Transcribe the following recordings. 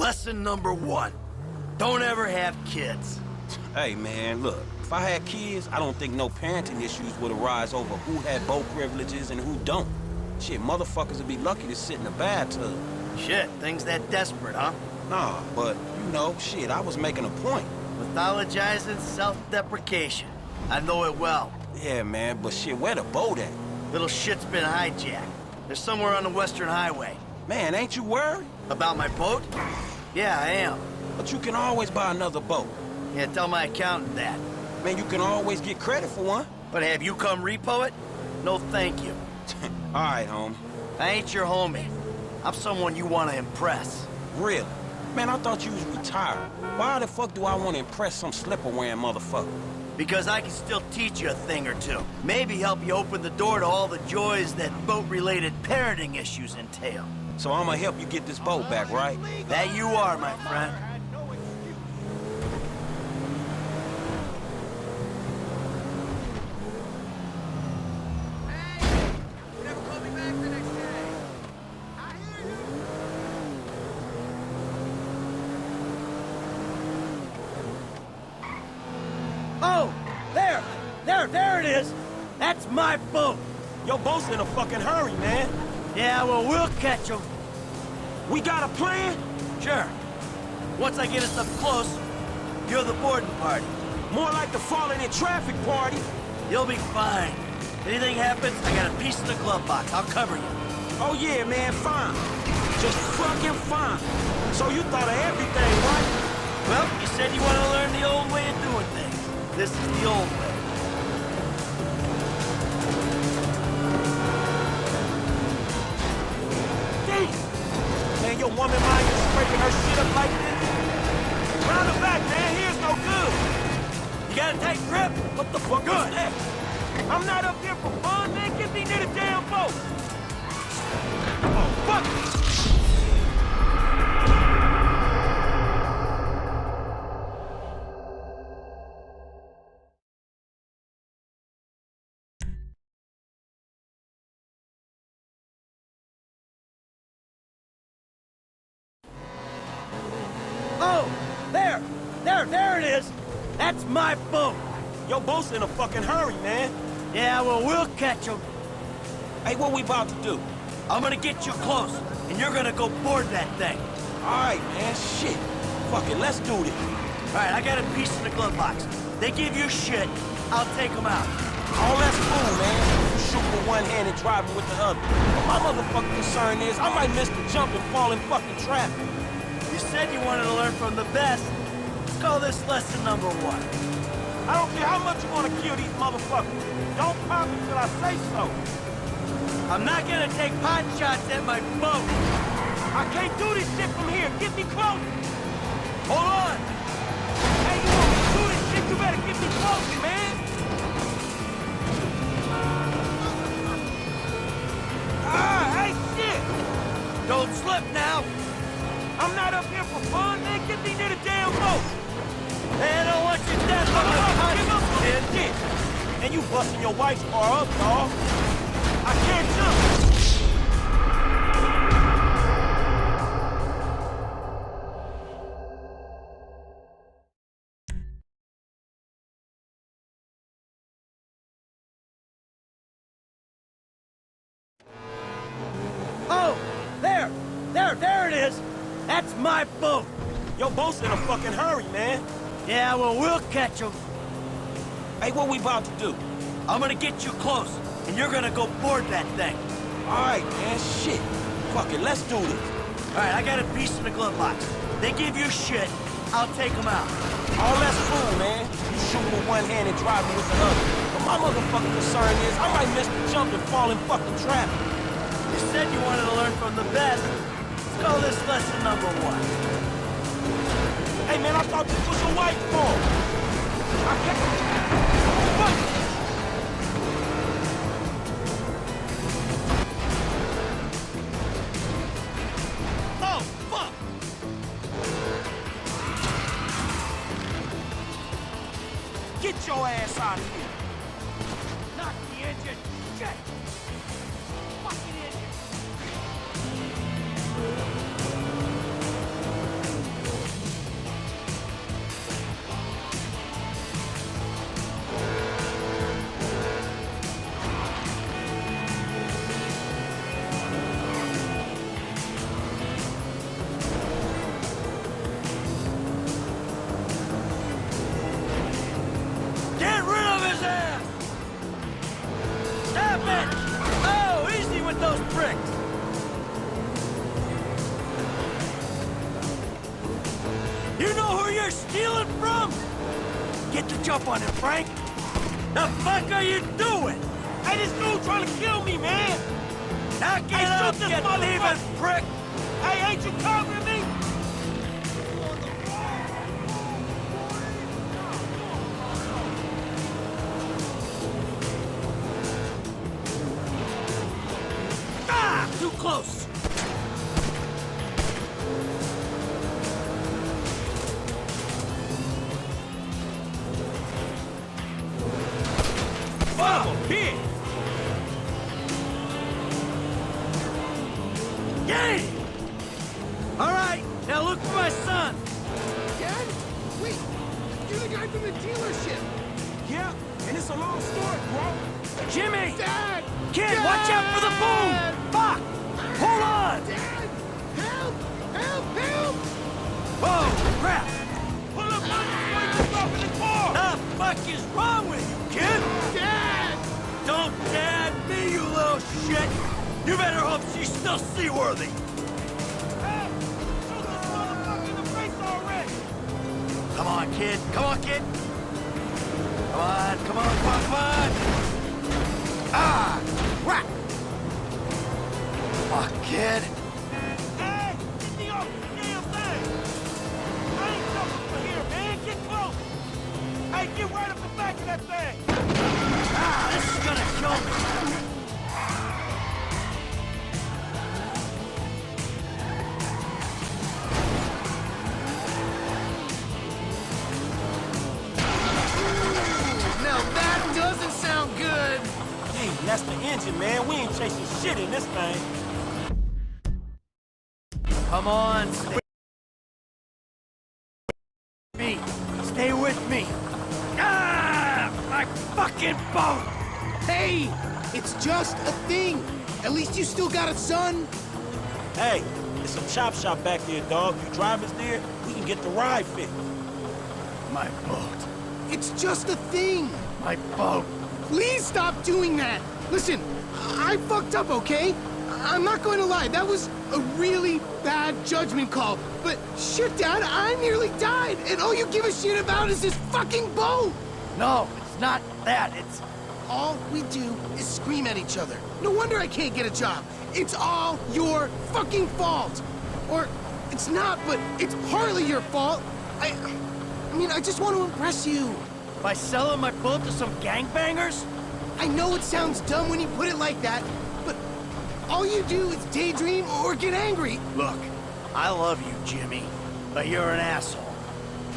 Lesson number 1. Don't ever have kids. Hey, man, look. If I had kids, I don't think no parenting issues would arise over who had boat privileges and who don't. Shit, motherfuckers would be lucky to sit in a bathtub. Shit, things that desperate, huh? Nah, but, you know, shit, I was making a point. Mythologizing self-deprecation. I know it well. Yeah, man, but shit, where the boat at? Little shit's been hijacked. They're somewhere on the Western Highway. Man, ain't you worried? About my boat? Yeah, I am. But you can always buy another boat. Yeah, tell my accountant that. Man, you can always get credit for one. But have you come repo it? No, thank you. All right, homie. I ain't your homie. I'm someone you want to impress. Really? Man, I thought you was retired. Why the fuck do I want to impress some slipper-wearing motherfucker? Because I can still teach you a thing or two. Maybe help you open the door to all the joys that boat-related parenting issues entail. So I'm gonna help you get this boat back, right? That you are, my friend. Oh, there it is. That's my boat. Your boat's in a fucking hurry, man. Yeah, well, we'll catch him. We got a plan? Sure. Once I get us up close, you're the boarding party. More like the falling in traffic party. You'll be fine. Anything happens, I got a piece in the glove box. I'll cover you. Oh yeah, man, fine. Just fucking fine. So you thought of everything, right? Well, you said you want to learn the old way of doing things. This is the old way. Man, your woman mind is scraping her shit up like this? Round the back, man. Here's no good. You got a tight grip? What the fuck is that? I'm not up here for fun, man. Get me near the damn boat. Oh, fuck. Oh, there it is. That's my boat. Your boat's in a fucking hurry, man. Yeah, well, we'll catch him. Hey, what we about to do? I'm gonna get you close, and you're gonna go board that thing. All right, man. Shit. Fuck it, let's do this. All right, I got a piece in the glove box. They give you shit, I'll take them out. All that's cool, man. You shoot with one hand and driving with the other. But my motherfucking concern is I might miss the jump and fall in fucking traffic. You said you wanted to learn from the best. Let's call this lesson number 1. I don't care how much you want to kill these motherfuckers. Don't pop until I say so. I'm not gonna take pot shots at my boat. I can't do this shit from here. Get me close. Hold on. Hey, you want me to do this shit? You better get me close, man. Hey, shit. Don't slip now. I'm not up here for fun, man. Get me near the damn boat. Hey, I don't want you dead on my conscience, kid. Shit. And you busting your wife's car up, dawg. I can't jump. Oh, there it is. That's my boat. Your boat's in a fucking hurry, man. Yeah, well, we'll catch him. Hey, what we about to do? I'm gonna get you close, and you're gonna go board that thing. All right, man. Shit. Fuck it, let's do this. All right, I got a piece in the glove box. They give you shit, I'll take them out. All that's cool, man. You shoot with one hand and driving with the other. But my motherfucking concern is I might miss the jump and fall in fucking traffic. You said you wanted to learn from the best. Let's call this lesson number 1. Hey, man, I thought this was your wife's fault. I can't... Fuck! Oh, fuck! Get your ass out of here. Knock the engine. Shit! Fucking engine. they're stealing from? Get the jump on him, Frank. The fuck are you doing? Hey, this dude trying to kill me, man! Now get up, you thieving prick! Hey, ain't you covering me? Ah! Too close! Fuck, bitch! Yay! All right, now look for my son. Dad? Wait, you're the guy from the dealership. Yeah, and it's a long story, bro. Jimmy! Dad! Kid, Dad! watch out for the boom! Fuck! Hold on! Dad! Help! Help! Help! Whoa, crap! Pull up on yourself in the car! The fuck is wrong with you, kid? Dad! Don't dad me, you little shit! You better hope she's still seaworthy! Hey, shoot this motherfucker in the face already! Come on, kid. Come on, kid. Come on, come on, come on, come on. Ah! Whack! Fuck, kid. Hey, get me off the damn thing! I ain't jumping for here, man. Get close! Hey, get right up the back of that thing! Ah, this is gonna kill me. Now that doesn't sound good. Hey, that's the engine, man. We ain't chasing shit in this thing. Come on, stay with me. Stay with me. Ah! My fucking boat! Hey, it's just a thing. At least you still got a son. Hey, it's a chop shop back there, dog. You drive us there, we can get the ride fit. My boat. It's just a thing. My boat. Please stop doing that. Listen, I fucked up, okay? I'm not going to lie. That was a really bad judgment call. But shit, Dad, I nearly died. And all you give a shit about is this fucking boat. No, it's not that. It's... All we do is scream at each other. No wonder I can't get a job. It's all your fucking fault. Or it's not, but it's partly your fault. I mean, I just want to impress you. By selling my boat to some gangbangers? I know it sounds dumb when you put it like that, but all you do is daydream or get angry. Look, I love you, Jimmy, but you're an asshole.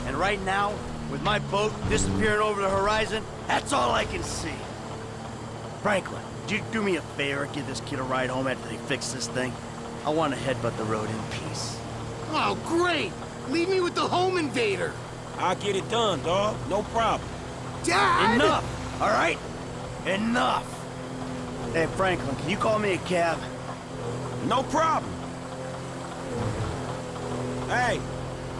And right now, with my boat disappearing over the horizon, that's all I can see. Franklin, would you do me a favor, give this kid a ride home after they fix this thing? I want to headbutt the road in peace. Oh, great! Leave me with the home invader. I'll get it done, dog. No problem. Dad! Enough, all right? Enough! Hey, Franklin, can you call me a cab? No problem. Hey,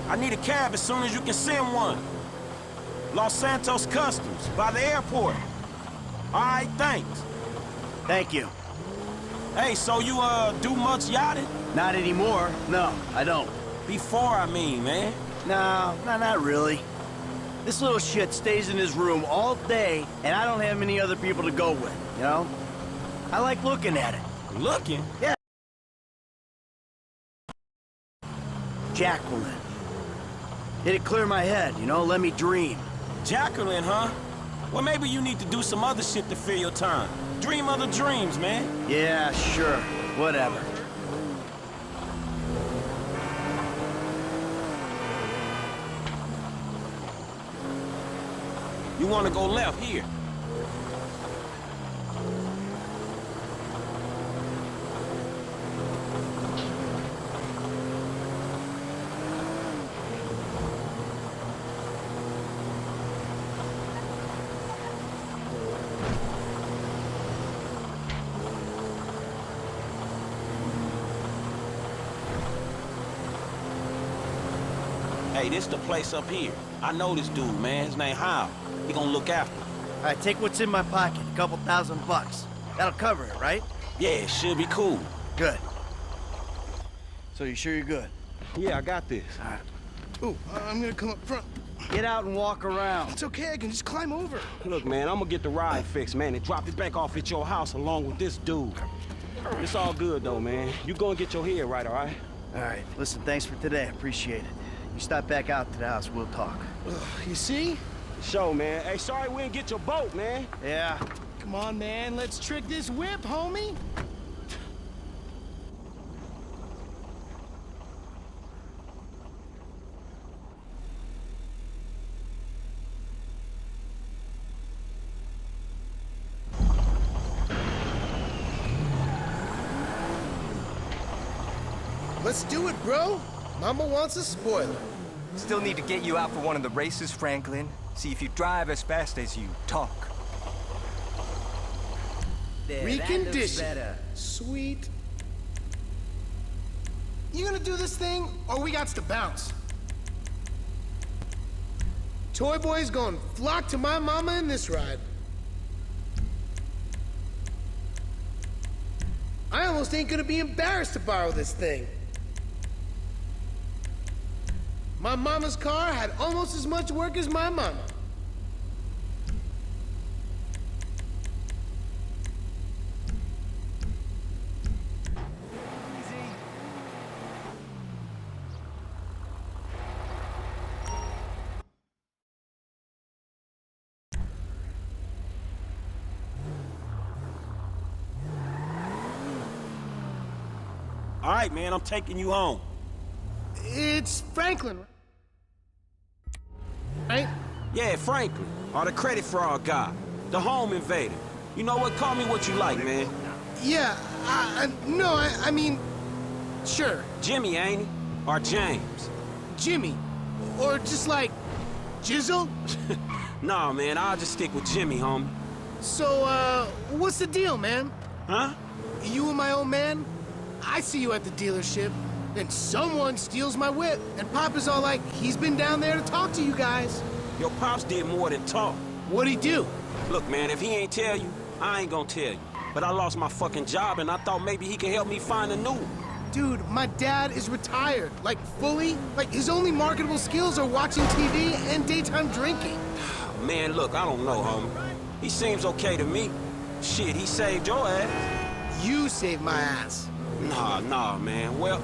I need a cab as soon as you can send one. Los Santos Customs, by the airport. All right, thanks. Thank you. Hey, so you, do much yachting? Not anymore. No, I don't. Before, I mean, man. No, not really. This little shit stays in his room all day, and I don't have many other people to go with, you know? I like looking at it. Looking? Yeah. Jacqueline. It'd clear my head, you know, let me dream. Jacqueline, huh? Well, maybe you need to do some other shit to fill your time. Dream other dreams, man. Yeah, sure. Whatever. You want to go left here. Hey, this the place up here. I know this dude, man. His name Hal. He gonna look after me. All right, take what's in my pocket, a couple $1,000. That'll cover it, right? Yeah, it should be cool. Good. So you sure you're good? Yeah, I got this. All right. Ooh, I'm gonna come up front. Get out and walk around. It's okay, I can just climb over. Look, man, I'm gonna get the ride fixed, man, and drop it back off at your house along with this dude. It's all good, though, man. You go and get your head right, all right? All right, listen, thanks for today. I appreciate it. You stop back out to the house, we'll talk. You see? Show, man. Hey, sorry we didn't get your boat, man. Yeah. Come on, man, let's trick this whip, homie. Let's do it, bro. Mama wants a spoiler. Still need to get you out for one of the races, Franklin. See if you drive as fast as you talk. There, Recondition. Sweet. You gonna do this thing, or we gots to bounce? Toy Boy's gonna flock to my mama in this ride. I almost ain't gonna be embarrassed to borrow this thing. My mama's car had almost as much work as my mama. All right, man, I'm taking you home. It's Franklin, right? Yeah, Franklin, or the credit fraud guy, the home invader. You know what? Call me what you like, man. Yeah, no, I mean, sure, Jimmy, ain't he? Or James? Jimmy. Or just like, Jizzle? Nah, man, I'll just stick with Jimmy, homie. So, what's the deal, man? Huh? You and my old man? I see you at the dealership, then someone steals my whip, and Papa's all like, he's been down there to talk to you guys. Your pops did more than talk. What'd he do? Look, man, if he ain't tell you, I ain't gonna tell you. But I lost my fucking job, and I thought maybe he could help me find a new one. Dude, my dad is retired, like fully. Like, his only marketable skills are watching TV and daytime drinking. Man, look, I don't know, homie. He seems okay to me. Shit, he saved your ass. You saved my ass. Nah, man. Well,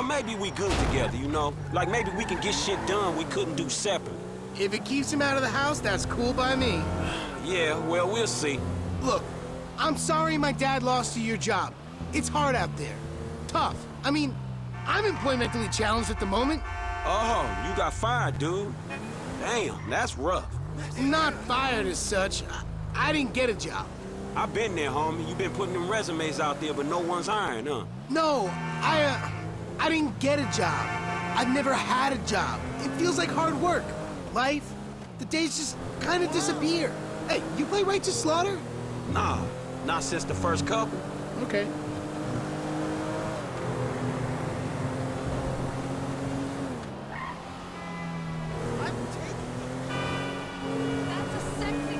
maybe we good together, you know? Like, maybe we can get shit done we couldn't do separately. If it keeps him out of the house, that's cool by me. Yeah, well, we'll see. Look, I'm sorry my dad lost you your job. It's hard out there. Tough. I mean, I'm employmentally challenged at the moment. Oh, you got fired, dude. Damn, that's rough. Not fired as such. I didn't get a job. I've been there, homie. You've been putting them resumes out there, but no one's hiring, huh? No, I didn't get a job. I've never had a job. It feels like hard work. Life, the days just kind of disappear. Hey, you play Righteous Slaughter? Nah, not since the first couple. Okay. That's a sexy.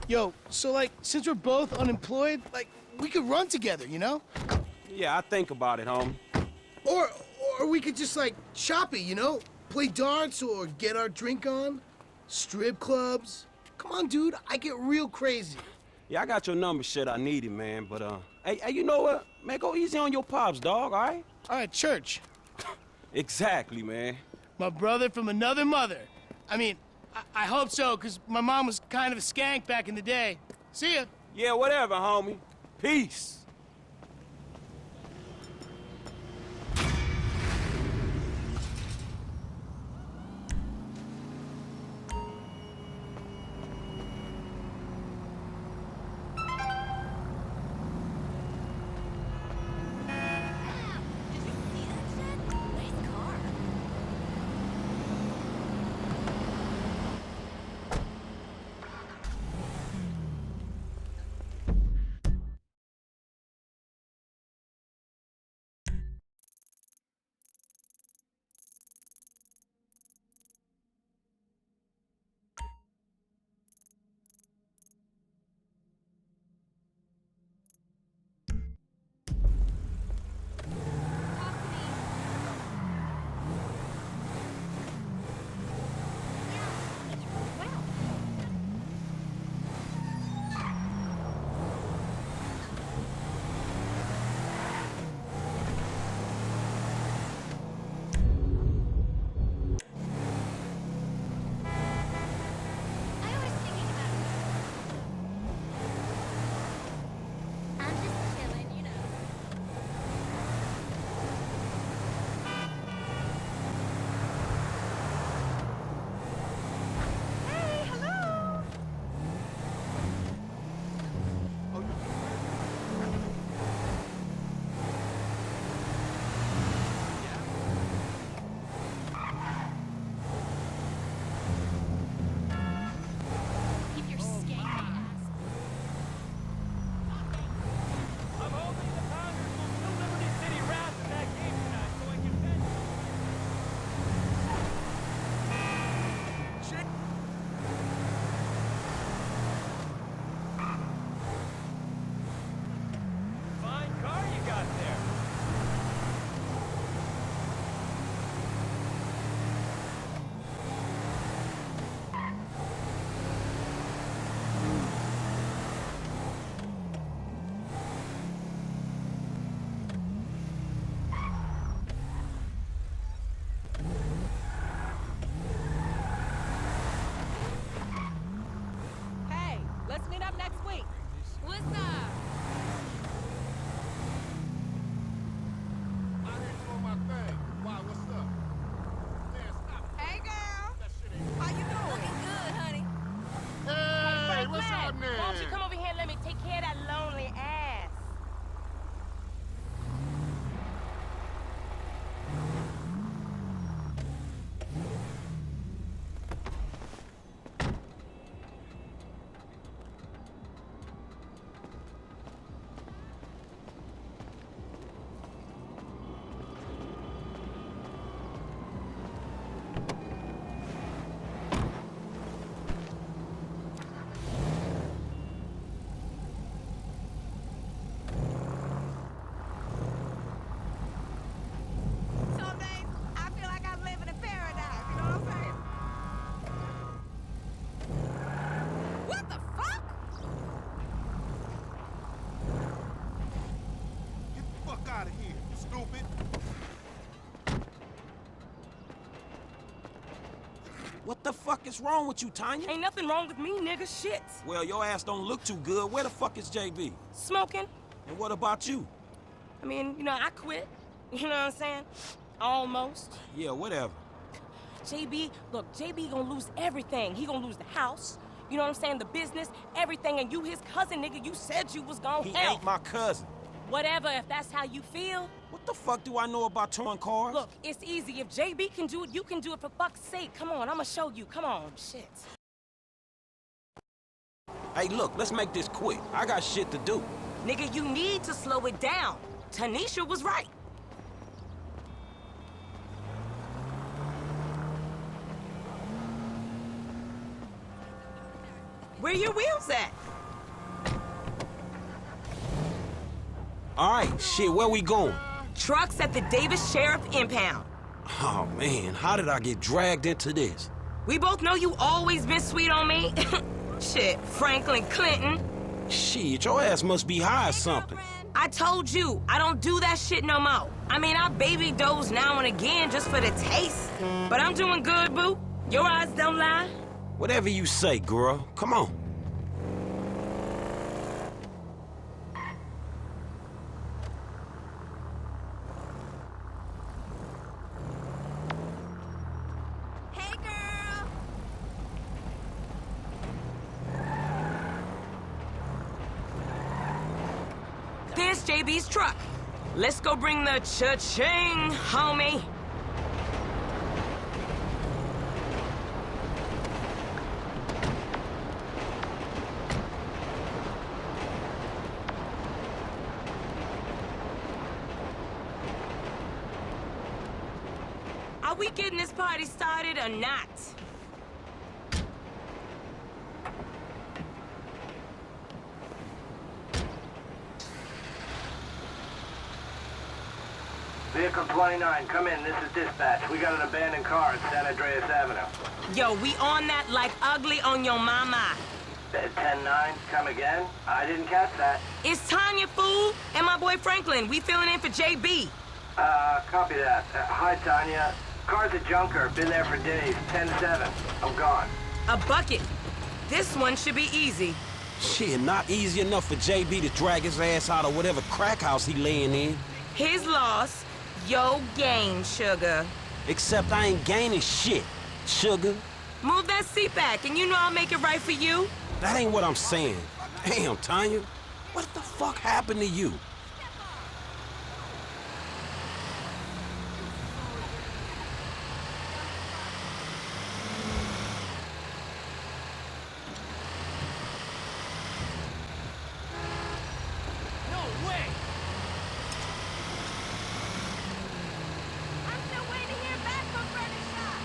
Yo, so like, since we're both unemployed, like, we could run together, you know? Yeah, I think about it, homie. Or we could just like shop it, you know? Play darts or get our drink on. Strip clubs. Come on, dude, I get real crazy. Yeah, I got your number, shit. I need it, man. But, hey, you know what? Man, go easy on your pops, dog, all right? All right, church. Exactly, man. My brother from another mother. I mean, I hope so, because my mom was kind of a skank back in the day. See ya. Yeah, whatever, homie. Peace. stupid. What the fuck is wrong with you, Tanya? Ain't nothing wrong with me, nigga. Shit. Well, your ass don't look too good. Where the fuck is JB? Smoking. And what about you? I mean, you know, I quit. You know what I'm saying? Almost. Yeah, whatever. JB, look, JB gonna lose everything. He gonna lose the house, you know what I'm saying, the business, everything, and you his cousin, nigga. You said you was gonna He help. ain't my cousin. Whatever, if that's how you feel. What the fuck do I know about towing cars? Look, it's easy. If JB can do it, you can do it, for fuck's sake. Come on, I'ma show you. Come on, shit. Hey, look, let's make this quick. I got shit to do. Nigga, you need to slow it down. Tanisha was right. Where your wheels at? All right, shit, where we going? Trucks at the Davis Sheriff Impound. Oh, man, how did I get dragged into this? We both know you always been sweet on me. Shit, Franklin Clinton. Shit, your ass must be high or something. I told you, I don't do that shit no more. I mean, I baby doze now and again just for the taste. But I'm doing good, boo. Your eyes don't lie. Whatever you say, girl. Come on. Hey, girl. There's JB's truck. Let's go bring the cha-ching, homie. Are we getting this party started or not? Vehicle 29, come in. This is dispatch. We got an abandoned car at San Andreas Avenue. Yo, we on that like ugly on your mama. 10-9, come again? I didn't catch that. It's Tanya, fool, and my boy Franklin. We filling in for JB. Copy that. Hi, Tanya. Car's a junker. Been there for days. 10-7. I'm gone. A bucket. This one should be easy. Shit, not easy enough for JB to drag his ass out of whatever crack house he laying in. His loss, your gain, sugar. Except I ain't gaining shit, sugar. Move that seat back, and you know I'll make it right for you. That ain't what I'm saying. Damn, Tanya. What the fuck happened to you? No way! I'm still waiting to hear back from Freddy Shot.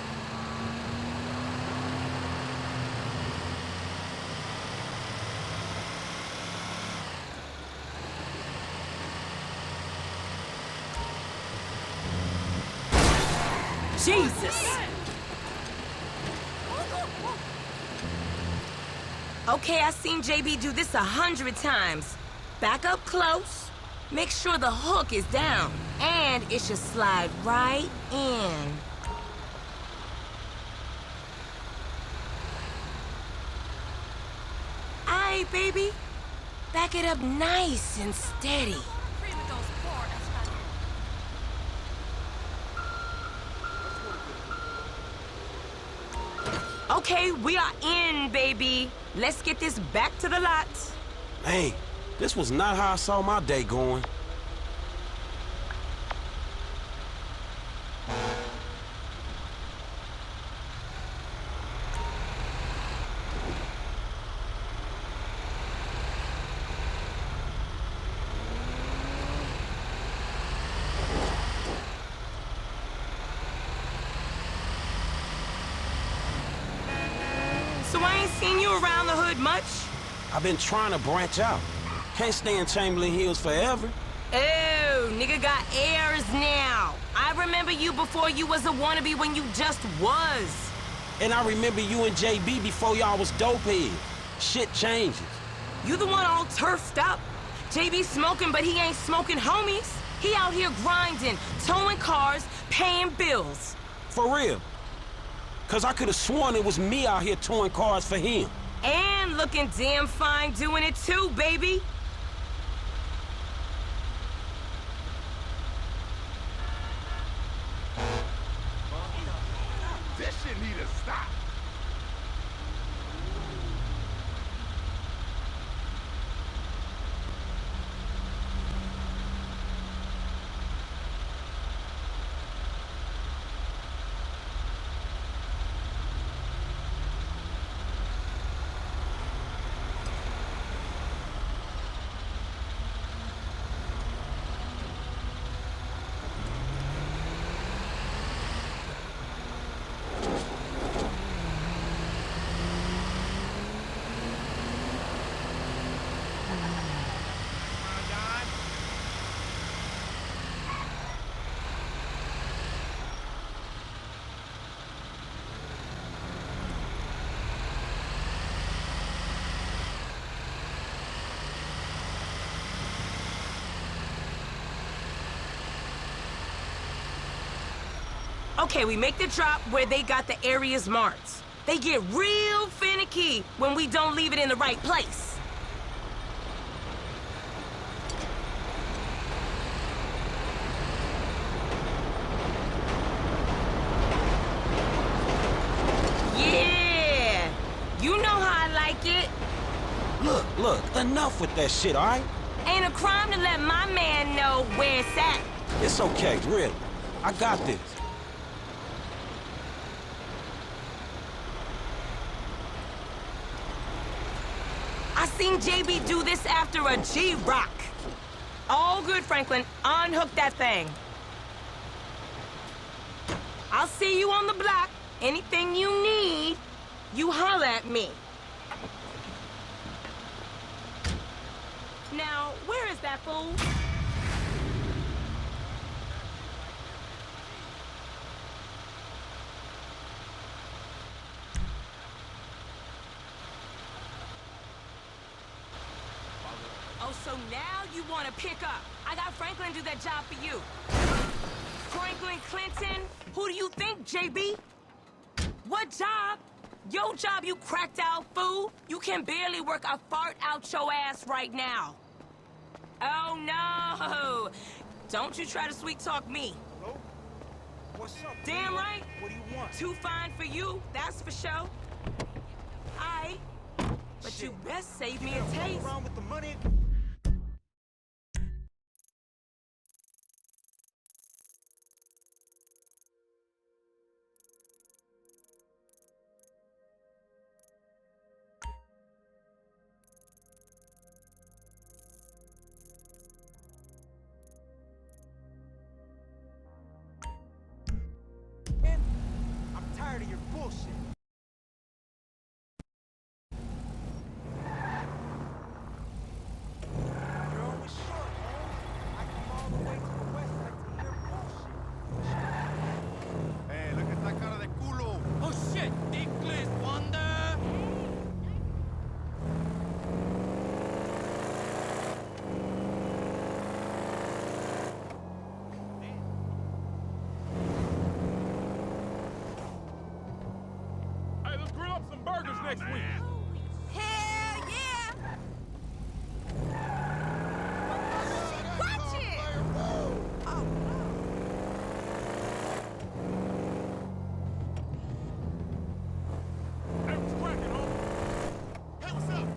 Jesus. Okay, I seen JB do this 100 times. Back up close. Make sure the hook is down. And it should slide right in. Aight, baby. Back it up nice and steady. Okay, we are in, baby. Let's get this back to the lot. Hey, this was not how I saw my day going. So I ain't seen you around the hood much? I've been trying to branch out. Can't stay in Chamberlain Hills forever. Oh, nigga got airs now. I remember you before you was a wannabe when you just was. And I remember you and JB before y'all was dopeheads. Shit changes. You the one all turfed up. JB smoking, but he ain't smoking homies. He out here grinding, towing cars, paying bills. For real. Cause I could have sworn it was me out here towing cars for him. And looking damn fine doing it too, baby. This shit need to stop. Okay, we make the drop where they got the areas marked. They get real finicky when we don't leave it in the right place. Yeah! You know how I like it. Look, enough with that shit, all right? Ain't a crime to let my man know where it's at. It's okay, really. I got this. I seen JB do this after a G-Rock. All good, Franklin. Unhook that thing. I'll see you on the block. Anything you need, you holler at me. Now, where is that fool? Oh, so now you want to pick up. I got Franklin do that job for you. Franklin Clinton? Who do you think, JB? What job? Your job, you cracked out fool. You can barely work a fart out your ass right now. Oh, no. Don't you try to sweet talk me. Hello? What's up? Damn right. What do you want? Too fine for you, that's for sure. Aight. But you best save me a taste. Around with the money. I'm tired of your bullshit. You're always short, man. I come all the way to the west side to hear bullshit. Hey, look at that cara de culo. Oh shit, English wonder! Hey, let's grill up some burgers next week. Hell yeah! Watch it! Oh, Hey, what's cracking, homie? Hey, what's up?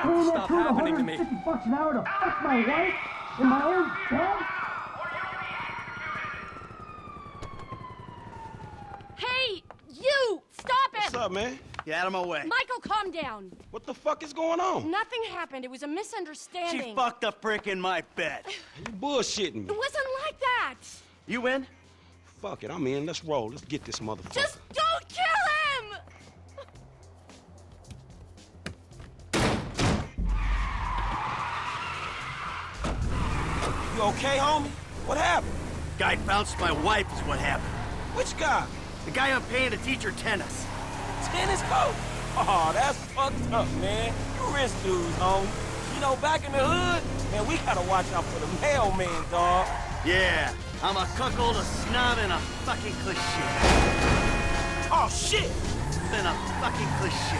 to stop happening to me. $150 an hour to fuck my wife in my own bed? Hey, you! Stop What's it! up, man? Get out of my way. Michael, calm down. What the fuck is going on? Nothing happened. It was a misunderstanding. She fucked a brick in my bed. You bullshitting me. It wasn't like that. You in? Fuck it, I'm in. Let's roll. Let's get this motherfucker. Just don't kill him! You okay, homie? What happened? Guy bounced my wife is what happened. Which guy? The guy I'm paying to teach her tennis. Tennis coach? Oh, that's fucked up, man. You rich dudes, homie. You know, back in the hood, man, we gotta watch out for the mailman, dog. Yeah, I'm a cuckold, a snob, and a fucking cliche. Oh, shit! And a fucking cliche.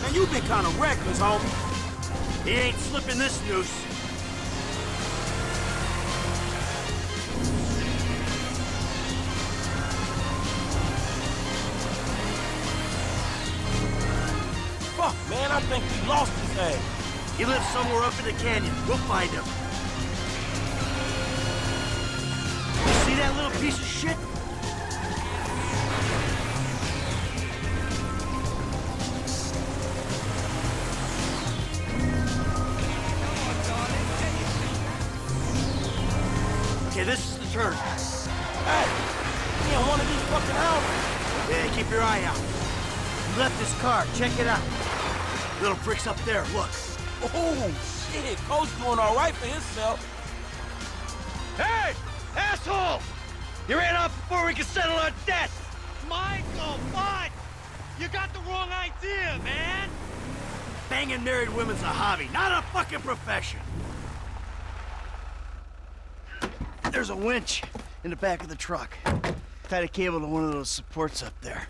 Man, you been kinda reckless, homie. He ain't slipping this noose. Fuck, man, I think we lost his ass. He lives somewhere up in the canyon. We'll find him. You see that little piece of shit? Okay, this is the turn. Hey, he in one of these fucking houses. Yeah, keep your eye out. You left this car. Check it out. Little brick's up there. Look. Oh, shit. Coach doing all right for himself. Hey! Asshole! You ran off before we could settle our debts! Michael, what? You got the wrong idea, man. Banging married women's a hobby, not a fucking profession. There's a winch in the back of the truck. Tied a cable to one of those supports up there.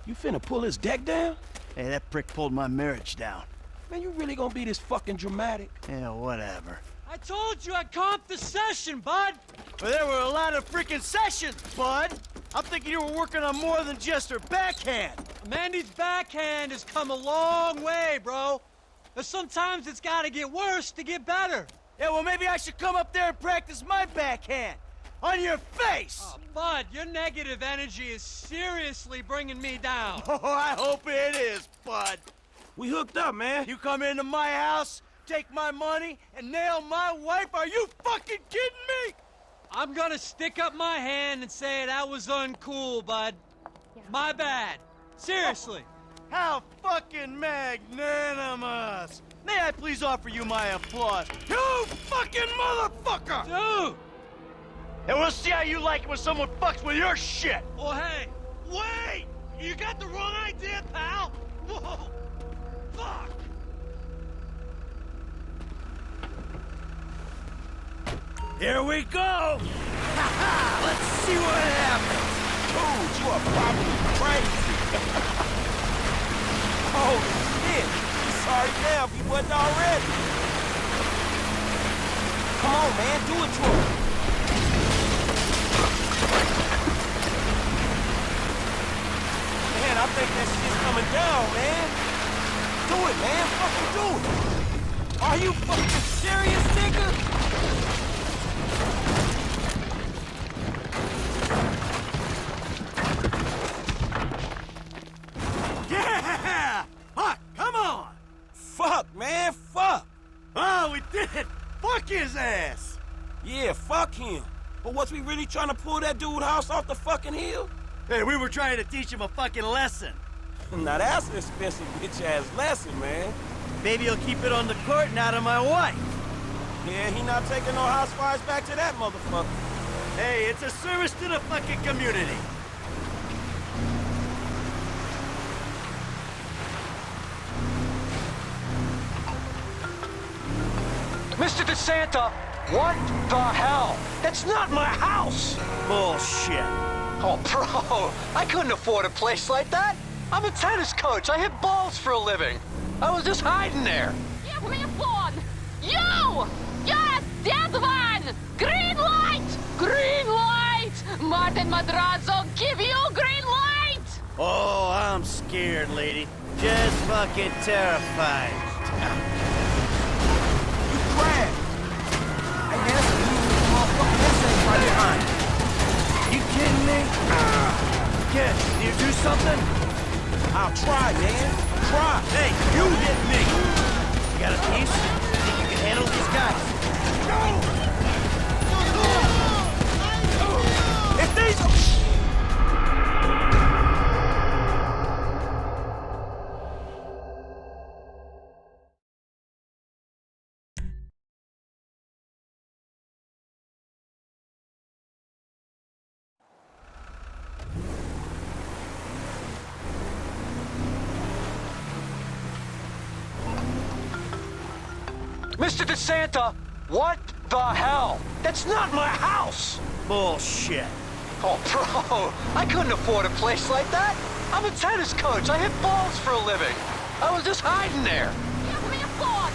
You finna pull his deck down? Hey, that prick pulled my marriage down. Man, you really gonna be this fucking dramatic? Yeah, whatever. I told you I'd comp the session, bud. Well, there were a lot of freaking sessions, bud. I'm thinking you were working on more than just her backhand. Mandy's backhand has come a long way, bro. But sometimes it's gotta get worse to get better. Yeah, well, maybe I should come up there and practice my backhand. On your face! Oh, bud, your negative energy is seriously bringing me down. Oh, I hope it is, bud. We hooked up, man. You come into my house, take my money, and nail my wife? Are you fucking kidding me? I'm gonna stick up my hand and say that was uncool, bud. My bad. Seriously. How fucking magnanimous! May I please offer you my applause? You fucking motherfucker! Dude! And we'll see how you like it when someone fucks with your shit! Well, hey, wait! You got the wrong idea, pal! Whoa! Fuck! Here we go! Ha-ha! Let's see what happens! Dude, you are probably crazy. Holy shit. He's sorry now if he wasn't already. Come on, man, do it to him. Man, I think that shit's coming down, man. Do it, man. Fucking do it. Are you fucking serious, nigga? Yeah! Fuck, come on! Fuck, man, fuck. Oh, we did it! Fuck his ass! Yeah, fuck him. But was we really trying to pull that dude house off the fucking hill? Hey, we were trying to teach him a fucking lesson. Now that's an expensive bitch-ass lesson, man. Maybe he'll keep it on the court and out of my wife. Yeah, he not taking no housewives back to that motherfucker. Hey, it's a service to the fucking community. Mr. DeSanta, what the hell? That's not my house! Bullshit. Oh, bro, I couldn't afford a place like that. I'm a tennis coach. I hit balls for a living. I was just hiding there. Телефон! You! Yes, that one! Green light! Green light! Martin Madrazo, give you green light! Oh, I'm scared, lady. Just fucking terrified. You crashed. Hey, man, that's a motherfucking essay right behind you. You kidding me? Kid, can you do something? I'll try, man. Try. Hey, you hit me! You got a piece? Think you can handle these guys? If these... Mr. DeSanta, what the hell? That's not my house! Bullshit. Oh, bro, I couldn't afford a place like that. I'm a tennis coach. I hit balls for a living. I was just hiding there. Give me a phone!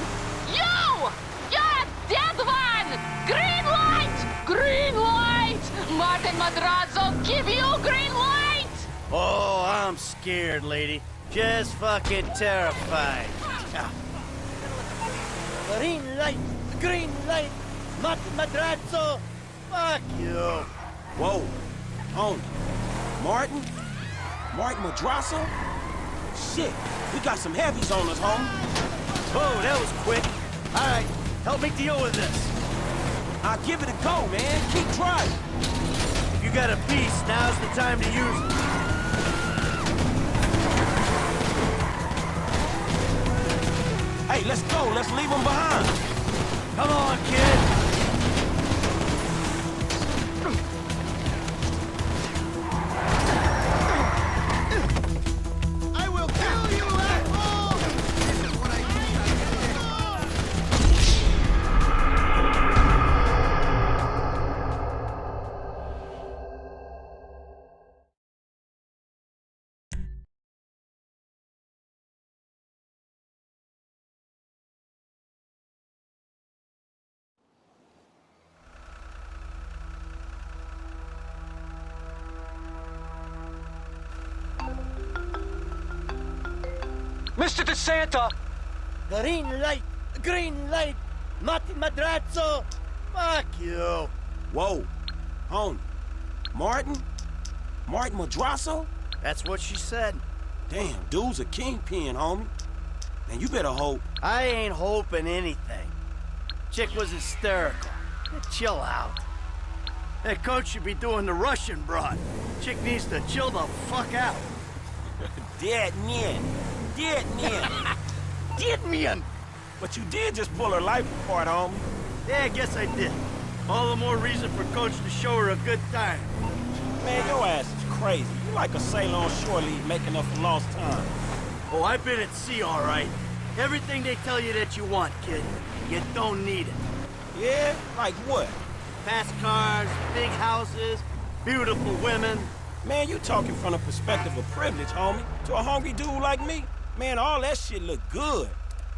You! You're a dead one! Green light! Green light! Martin Madrazo, give you green light! Oh, I'm scared, lady. Just fucking terrified. Green light! Green light! Madrazo! Fuck you! Whoa. Homie. Martin? Martin Madrazo? Shit, we got some heavies on us, homie. Whoa, that was quick. All right, help me deal with this. I'll give it a go, man. Keep trying. If you got a piece, now's the time to use it. Hey, let's go. Let's leave them behind. Come on, kid. I will kill you, asshole! This is what I Mr. DeSanta! Green light! Green light! Martin Madrazo! Fuck you! Whoa. Homie. Martin? Martin Madrazo? That's what she said. Damn, dude's a kingpin, homie. Man, you better hope. I ain't hoping anything. Chick was hysterical. Chill out. That coach should be doing the Russian broad. Chick needs to chill the fuck out. Dead men. Dead men. Get me in! But you did just pull her life apart, homie. Yeah, I guess I did. All the more reason for Coach to show her a good time. Man, your ass is crazy. You like a sailor on shore leave making up for lost time. Oh, I've been at sea, all right. Everything they tell you that you want, kid. You don't need it. Yeah? Like what? Fast cars, big houses, beautiful women. Man, you talking from the perspective of privilege, homie. To a hungry dude like me, man, all that shit look good.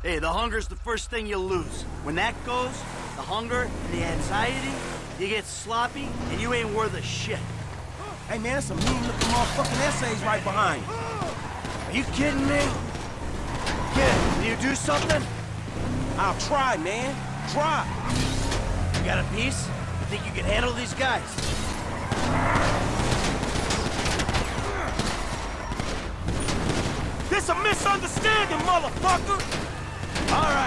Hey, the hunger's the first thing you lose. When that goes, the hunger and the anxiety, you get sloppy and you ain't worth a shit. Hey, man, that's some mean-looking motherfucking essays right behind you. Are you kidding me? Kid, can you do something? I'll try, man. Try. You got a piece? You think you can handle these guys? This a misunderstanding, motherfucker! All right.